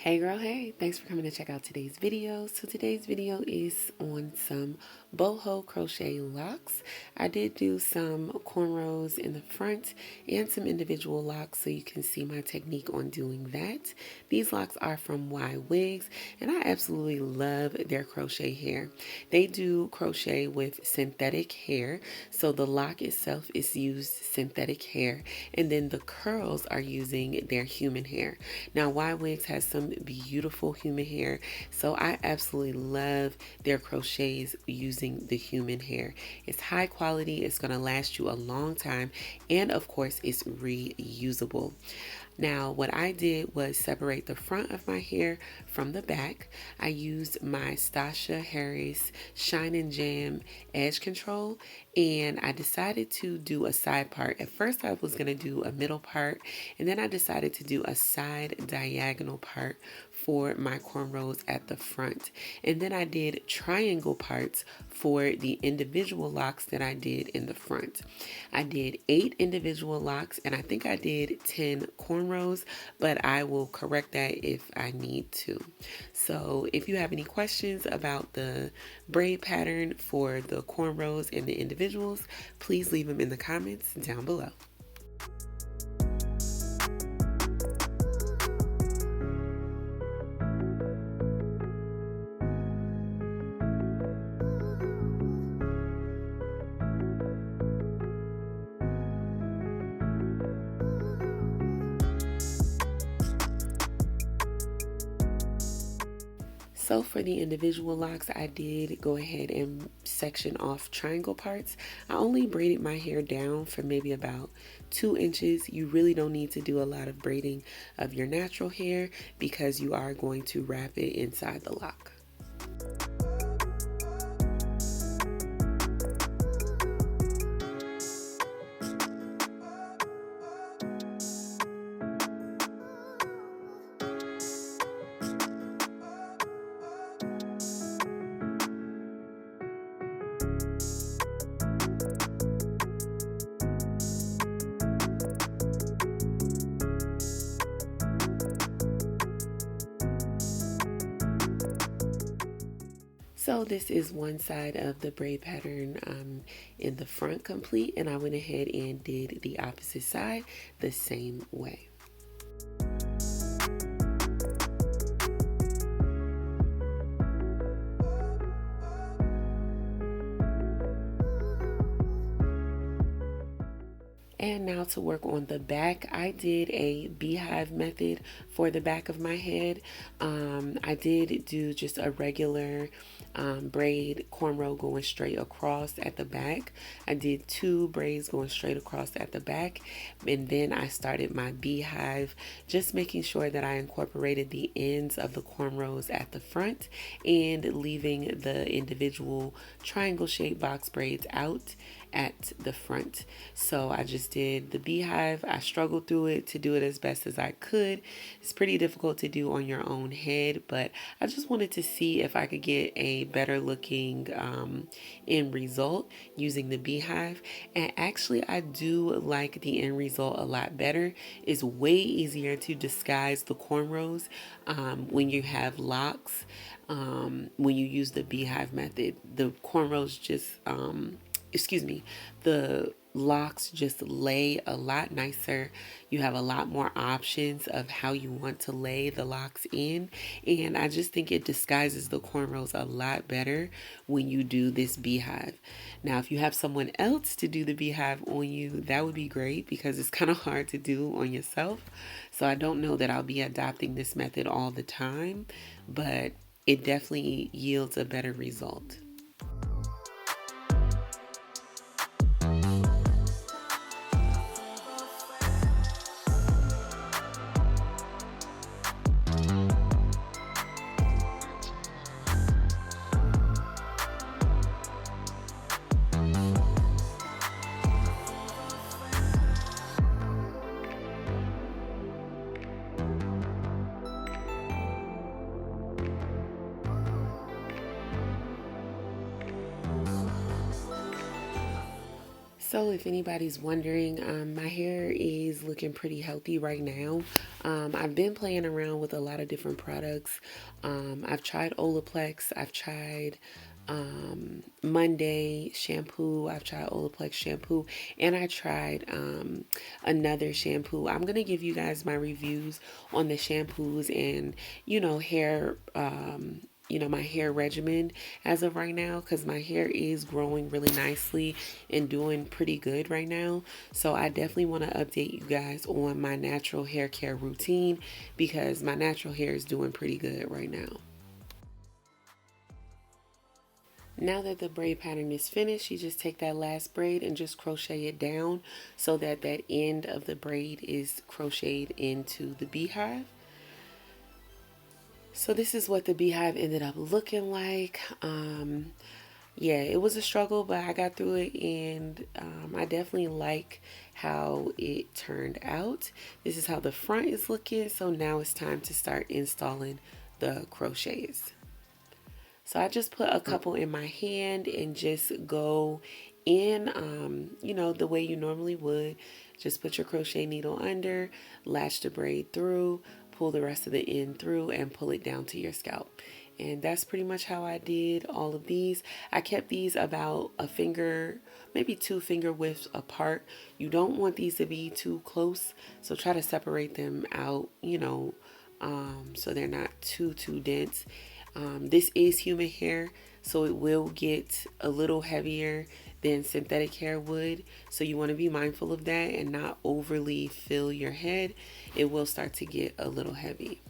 Hey girl, hey, thanks for coming to check out today's video. So today's video is on some boho crochet locks. I did do some cornrows in the front and some individual locks so you can see my technique on doing that. These locks are from YWigs and I absolutely love their crochet hair. They do crochet with synthetic hair, so the lock itself is used synthetic hair and then the curls are using their human hair. Now YWigs has some beautiful human hair, so I absolutely love their crochets using the human hair. It's high quality, it's going to last you a long time, and of course it's reusable. Now what I did was separate the front of my hair from the back. I used my Stasha Harris Shine and Jam edge control, and I decided to do a side part. At first I was going to do a middle part, and then I decided to do a side diagonal part for my cornrows at the front. And then I did triangle parts for the individual locks that I did in the front. I did 8 individual locks and I think I did 10 cornrows, but I will correct that if I need to. So if you have any questions about the braid pattern for the cornrows and the individuals, please leave them in the comments down below. So for the individual locks, I did go ahead and section off triangle parts. I only braided my hair down for maybe about 2 inches. You really don't need to do a lot of braiding of your natural hair because you are going to wrap it inside the lock. So this is one side of the braid pattern in the front complete, and I went ahead and did the opposite side the same way. And now to work on the back, I did a beehive method for the back of my head. I did do just a regular braid cornrow going straight across at the back. I did 2 braids going straight across at the back, and then I started my beehive, just making sure that I incorporated the ends of the cornrows at the front and leaving the individual triangle shaped box braids out at the front. So I just did the beehive. I struggled through it to do it as best as I could. It's pretty difficult to do on your own head, but I just wanted to see if I could get a better looking end result using the beehive. And actually I do like the end result a lot better. It's way easier to disguise the cornrows when you have locks. When you use the beehive method, the cornrows just the locks just lay a lot nicer. You have a lot more options of how you want to lay the locks in, and I just think it disguises the cornrows a lot better when you do this beehive. Now if you have someone else to do the beehive on you, that would be great because it's kind of hard to do on yourself. So I don't know that I'll be adopting this method all the time, but it definitely yields a better result. So if anybody's wondering, my hair is looking pretty healthy right now. I've been playing around with a lot of different products. I've tried Olaplex, I've tried Monday shampoo, I've tried Olaplex shampoo, and I tried another shampoo. I'm gonna give you guys my reviews on the shampoos and hair my hair regimen as of right now, because my hair is growing really nicely and doing pretty good right now. So I definitely want to update you guys on my natural hair care routine, because my natural hair is doing pretty good right now. Now that the braid pattern is finished, you just take that last braid and just crochet it down so that that end of the braid is crocheted into the beehive. So this is what the beehive ended up looking like. Yeah, it was a struggle, but I got through it, and I definitely like how it turned out. This is how the front is looking. So now it's time to start installing the crochets. So I just put a couple in my hand and just go in, the way you normally would. Just put your crochet needle under, latch the braid through, pull the rest of the end through, and pull it down to your scalp. And that's pretty much how I did all of these. I kept these about a finger, maybe 2 finger widths apart. You don't want these to be too close, so try to separate them out, so they're not too dense. This is human hair, so it will get a little heavier than synthetic hair would. So you want to be mindful of that and not overly fill your head. It will start to get a little heavy.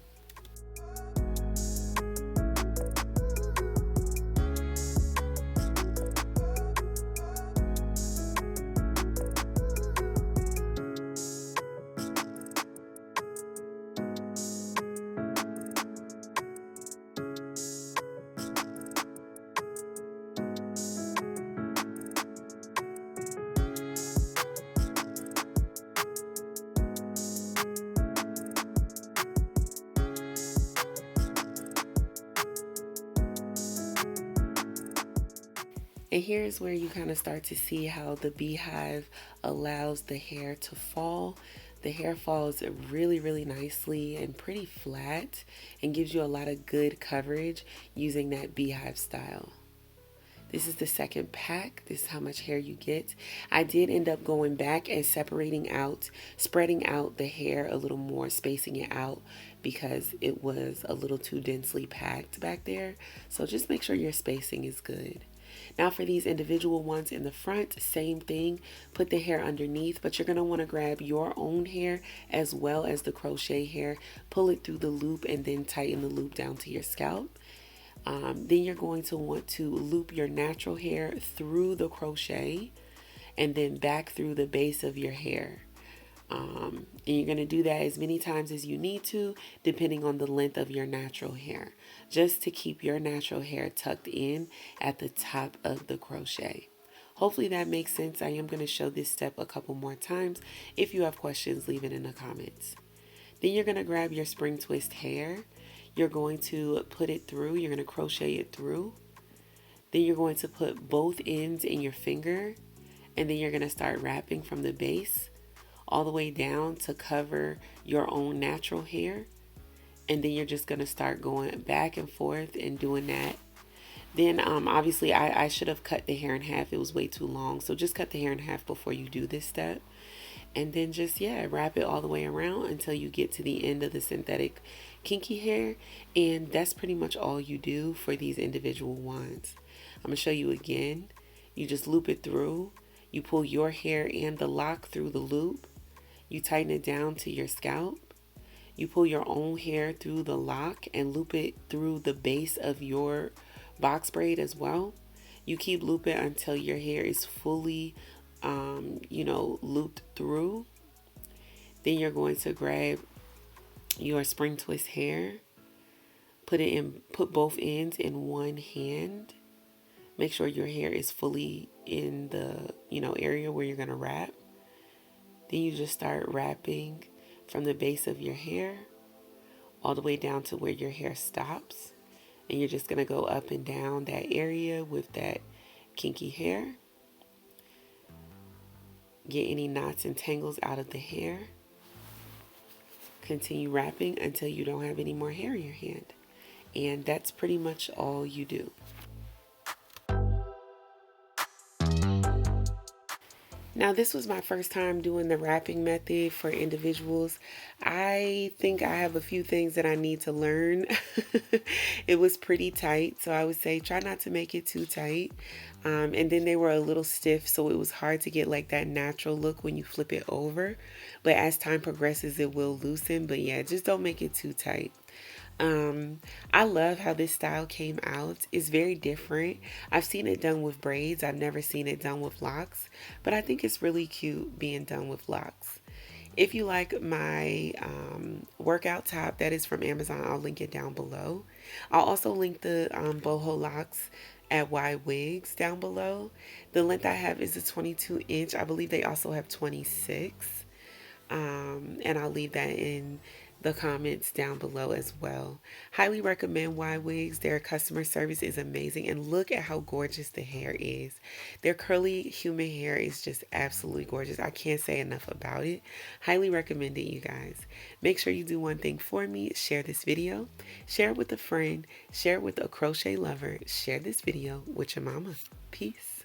And here's where you kind of start to see how the beehive allows the hair to fall. The hair falls really nicely and pretty flat and gives you a lot of good coverage using that beehive style. This is the second pack. This is how much hair you get. I did end up going back and separating out, spreading out the hair a little more, spacing it out because it was a little too densely packed back there. So just make sure your spacing is good. Now for these individual ones in the front, same thing. Put the hair underneath, but you're going to want to grab your own hair as well as the crochet hair. Pull it through the loop and then tighten the loop down to your scalp. Then you're going to want to loop your natural hair through the crochet and then back through the base of your hair. And you're going to do that as many times as you need to, depending on the length of your natural hair, just to keep your natural hair tucked in at the top of the crochet. Hopefully that makes sense. I am going to show this step a couple more times. If you have questions, leave it in the comments. Then you're going to grab your spring twist hair. You're going to put it through. You're going to crochet it through. Then you're going to put both ends in your finger, and then you're going to start wrapping from the base all the way down to cover your own natural hair. And then you're just going to start going back and forth and doing that. Then obviously I should have cut the hair in half. It was way too long. So just cut the hair in half before you do this step. And then just, wrap it all the way around until you get to the end of the synthetic kinky hair. And that's pretty much all you do for these individual ones. I'm going to show you again. You just loop it through. You pull your hair and the lock through the loop. You tighten it down to your scalp. You pull your own hair through the lock and loop it through the base of your box braid as well. You keep looping until your hair is fully, looped through. Then you're going to grab your spring twist hair, put both ends in one hand. Make sure your hair is fully in the, area where you're going to wrap. Then you just start wrapping from the base of your hair all the way down to where your hair stops. And you're just going to go up and down that area with that kinky hair. get any knots and tangles out of the hair. Continue wrapping until you don't have any more hair in your hand. And that's pretty much all you do. Now, this was my first time doing the wrapping method for individuals. I think I have a few things that I need to learn. It was pretty tight, so I would say try not to make it too tight. And then they were a little stiff, so it was hard to get like that natural look when you flip it over. But as time progresses, it will loosen. But yeah, just don't make it too tight. I love how this style came out. It's very different. I've seen it done with braids. I've never seen it done with locks, but I think it's really cute being done with locks. If you like my workout top, that is from Amazon. I'll link it down below. I'll also link the Boho Locs at YWigs down below. The length I have is a 22 inch. I believe they also have 26. And I'll leave that in the comments down below as well. Highly recommend YWigs. Their customer service is amazing, and look at how gorgeous the hair is. Their curly human hair is just absolutely gorgeous. I can't say enough about it. Highly recommend it, you guys. Make sure you do one thing for me. Share this video, share it with a friend, share it with a crochet lover, share this video with your mama. Peace.